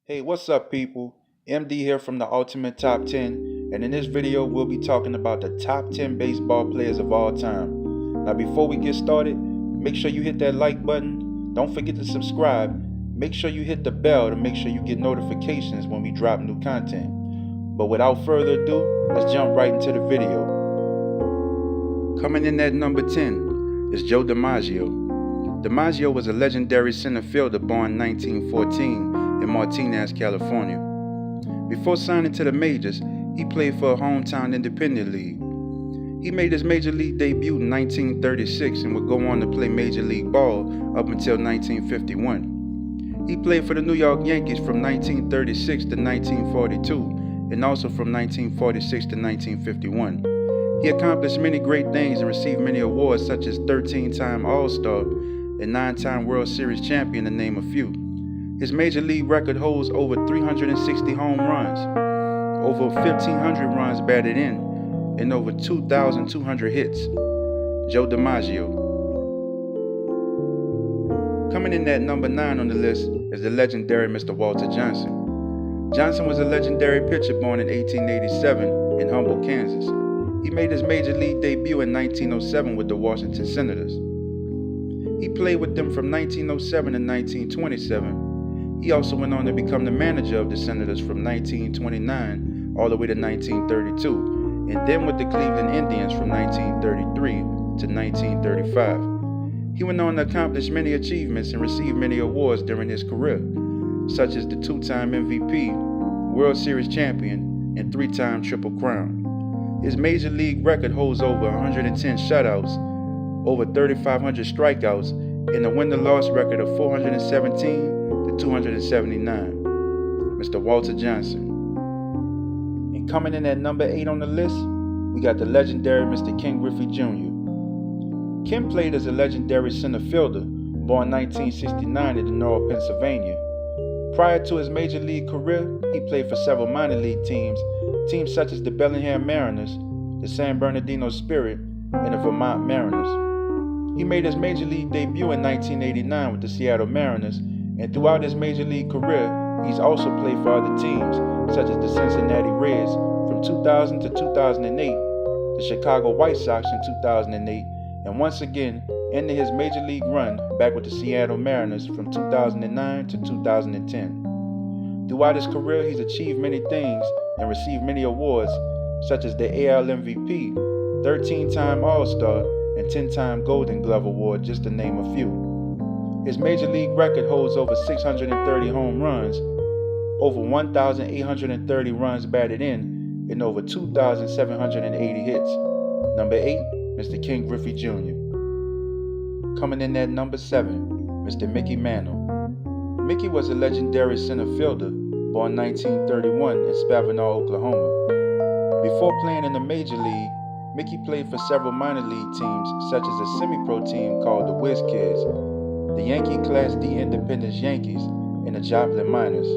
Hey, what's up, people? MD here from the Ultimate Top 10, and in this video, we'll be talking about the top 10 baseball players of all time. Now, before we get started, make sure you hit that like button. Don't forget to subscribe. Make sure you hit the bell to make sure you get notifications when we drop new content. But without further ado, let's jump right into the video. Coming in at number 10 is Joe DiMaggio. DiMaggio was a legendary center fielder born in 1914 in Martinez, California. Before signing to the majors, he played for a hometown independent league. He made his major league debut in 1936 and would go on to play major league ball up until 1951. He played for the New York Yankees from 1936 to 1942 and also from 1946 to 1951. He accomplished many great things and received many awards such as 13-time All-Star and 9-time World Series champion, to name a few. His major league record holds over 360 home runs, over 1,500 runs batted in, and over 2,200 hits. Joe DiMaggio. Coming in at number 9 on the list is the legendary Mr. Walter Johnson. Johnson was a legendary pitcher born in 1887 in Humboldt, Kansas. He made his major league debut in 1907 with the Washington Senators. He played with them from 1907 to 1927. He also went on to become the manager of the Senators from 1929 all the way to 1932, and then with the Cleveland Indians from 1933 to 1935. He went on to accomplish many achievements and receive many awards during his career, such as the 2-time MVP, World Series champion, and 3-time Triple Crown. His major league record holds over 110 shutouts, over 3,500 strikeouts, and a win-to-loss record of 417 to 279. Mr. Walter Johnson. And coming in at number 8 on the list, we got the legendary Mr. Ken Griffey Jr. Ken played as a legendary center fielder, born 1969 in Denora, Pennsylvania. Prior to his major league career, he played for several minor league teams such as the Bellingham Mariners, the San Bernardino Spirit, and the Vermont Mariners. He made his major league debut in 1989 with the Seattle Mariners, and throughout his major league career, he's also played for other teams such as the Cincinnati Reds from 2000 to 2008, the Chicago White Sox in 2008, and once again ended his major league run back with the Seattle Mariners from 2009 to 2010. Throughout his career, he's achieved many things and received many awards such as the AL MVP, 13-time All-Star, and 10-time Golden Glove Award, just to name a few. His major league record holds over 630 home runs, over 1,830 runs batted in, and over 2,780 hits. Number 8, Mr. Ken Griffey Jr. Coming in at number 7, Mr. Mickey Mantle. Mickey was a legendary center fielder, born 1931 in Spavinaw, Oklahoma. Before playing in the major league, Mickey played for several minor league teams, such as a semi-pro team called the Whiz Kids, the Yankee Class D Independence Yankees, and the Joplin Miners.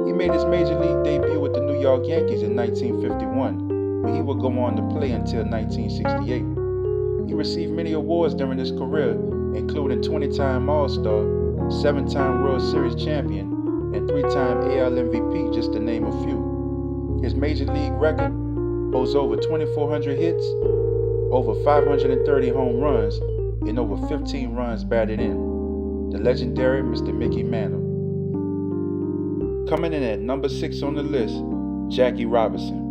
He made his major league debut with the New York Yankees in 1951, where he would go on to play until 1968. He received many awards during his career, including 20-time All-Star, 7-time World Series champion, and 3-time AL MVP, just to name a few. His major league record holds over 2,400 hits, over 530 home runs, and over 15 runs batted in. The legendary Mr. Mickey Mantle. Coming in at number 6 on the list, Jackie Robinson.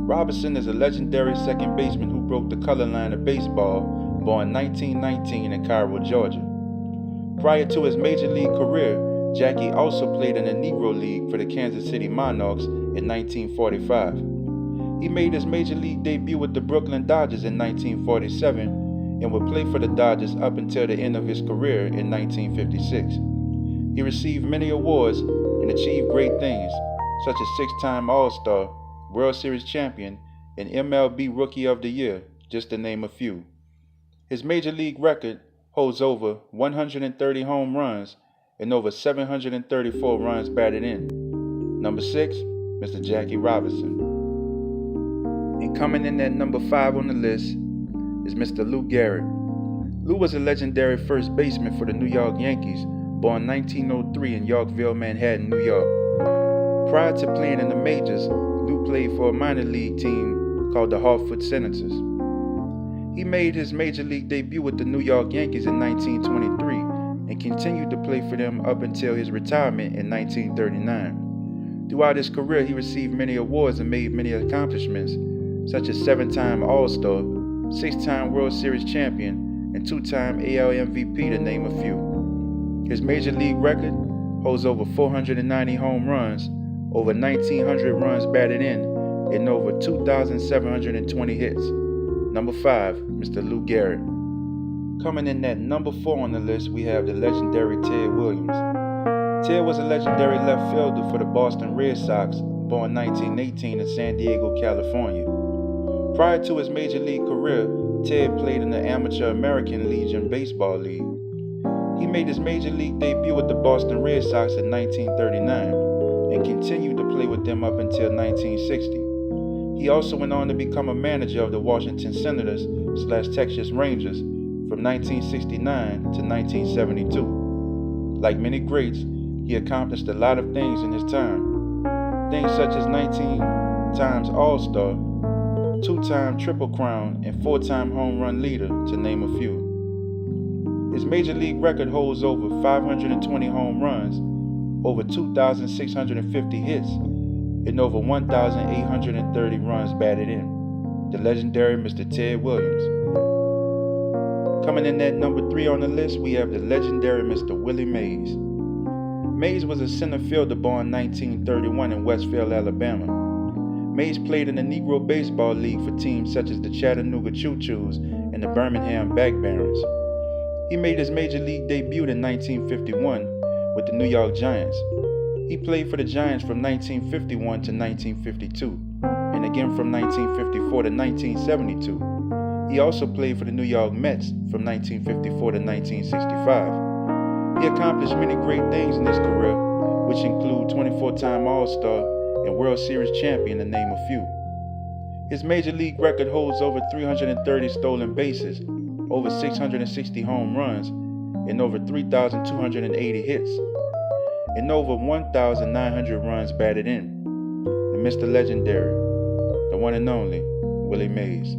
Robinson is a legendary second baseman who broke the color line of baseball, born 1919 in Cairo, Georgia. Prior to his major league career, Jackie also played in the Negro League for the Kansas City Monarchs in 1945. He made his major league debut with the Brooklyn Dodgers in 1947 and would play for the Dodgers up until the end of his career in 1956. He received many awards and achieved great things, such as 6-time All-Star, World Series champion, and MLB Rookie of the Year, just to name a few. His major league record holds over 130 home runs and over 734 runs batted in. Number 6, Mr. Jackie Robinson. And coming in at number 5 on the list is Mr. Gehrig. Lou was a legendary first baseman for the New York Yankees, born 1903 in Yorkville, Manhattan, New York. Prior to playing in the majors, Lou played for a minor league team called the Hartford Senators. He made his major league debut with the New York Yankees in 1923 and continued to play for them up until his retirement in 1939. Throughout his career, he received many awards and made many accomplishments, such as 7-time All-Star, 6-time World Series champion, and 2-time AL MVP, to name a few. His major league record holds over 490 home runs, over 1,900 runs batted in, and over 2,720 hits. Number 5, Mr. Lou Gehrig. Coming in at number 4 on the list, we have the legendary Ted Williams. Ted was a legendary left fielder for the Boston Red Sox, born 1918 in San Diego, California. Prior to his major league career, Ted played in the Amateur American Legion Baseball League. He made his major league debut with the Boston Red Sox in 1939 and continued to play with them up until 1960. He also went on to become a manager of the Washington Senators/Texas Rangers from 1969 to 1972. Like many greats, he accomplished a lot of things in his time. Things such as 19 times All-Star, 2-time Triple Crown, and 4-time home run leader, to name a few. His major league record holds over 520 home runs, over 2,650 hits, and over 1,830 runs batted in. The legendary Mr. Ted Williams. Coming in at number 3 on the list, we have the legendary Mr. Willie Mays. Mays was a center fielder born 1931 in Westfield, Alabama. Mays played in the Negro Baseball League for teams such as the Chattanooga Choo-Choos and the Birmingham Back Barons. He made his major league debut in 1951 with the New York Giants. He played for the Giants from 1951 to 1952, and again from 1954 to 1972. He also played for the New York Mets from 1954 to 1965. He accomplished many great things in his career, which include 24-time All-Star and World Series champion, to name a few. His major league record holds over 330 stolen bases, over 660 home runs, and over 3,280 hits, and over 1,900 runs batted in. The Mr. Legendary, the one and only, Willie Mays.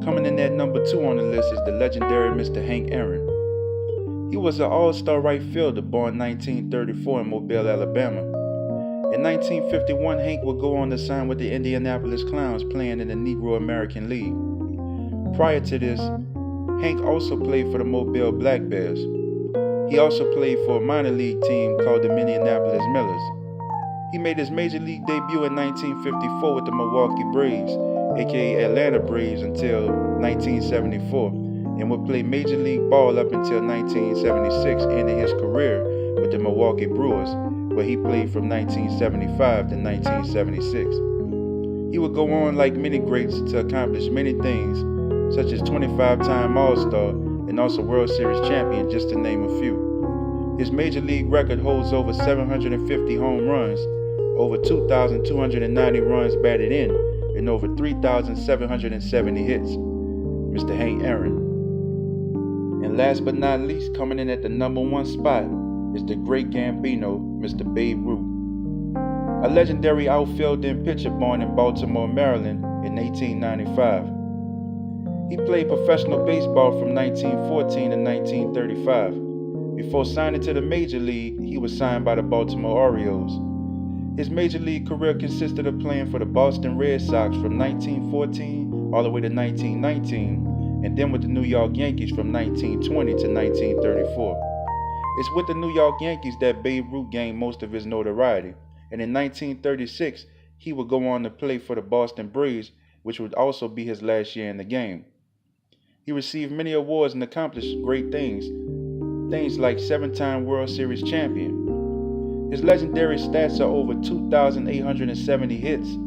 Coming in at number 2 on the list is the legendary Mr. Hank Aaron. He was an all-star right fielder born 1934 in Mobile, Alabama. In 1951, Hank would go on to sign with the Indianapolis Clowns, playing in the Negro American League. Prior to this, Hank also played for the Mobile Black Bears. He also played for a minor league team called the Minneapolis Millers. He made his major league debut in 1954 with the Milwaukee Braves, aka Atlanta Braves, until 1974, and would play major league ball up until 1976, ending his career with the Milwaukee Brewers, where he played from 1975 to 1976. He would go on, like many greats, to accomplish many things, such as 25-time All-Star and also World Series champion, just to name a few. His major league record holds over 750 home runs, over 2,290 runs batted in, and over 3,770 hits. Mr. Hank Aaron. And last but not least, coming in at the number 1 spot is the great Gambino, Mr. Babe Ruth. A legendary outfielder and pitcher born in Baltimore, Maryland in 1895. He played professional baseball from 1914 to 1935. Before signing to the Major League, he was signed by the Baltimore Orioles. His Major League career consisted of playing for the Boston Red Sox from 1914 all the way to 1919, and then with the New York Yankees from 1920 to 1934. It's with the New York Yankees that Babe Ruth gained most of his notoriety, and in 1936, he would go on to play for the Boston Braves, which would also be his last year in the game. He received many awards and accomplished great things like 7-time World Series champion. His legendary stats are over 2,870 hits,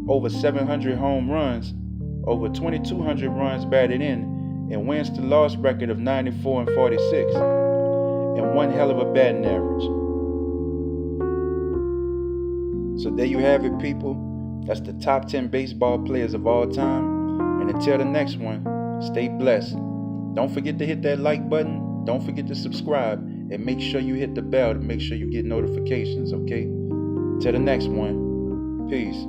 over 700 home runs, over 2,200 runs batted in, and wins to loss record of 94-46, and one hell of a batting average. So there you have it, people. That's the top 10 baseball players of all time. And until the next one, stay blessed. Don't forget to hit that like button Don't forget to subscribe and make sure you hit the bell to make sure you get notifications, okay? Till the next one. Peace.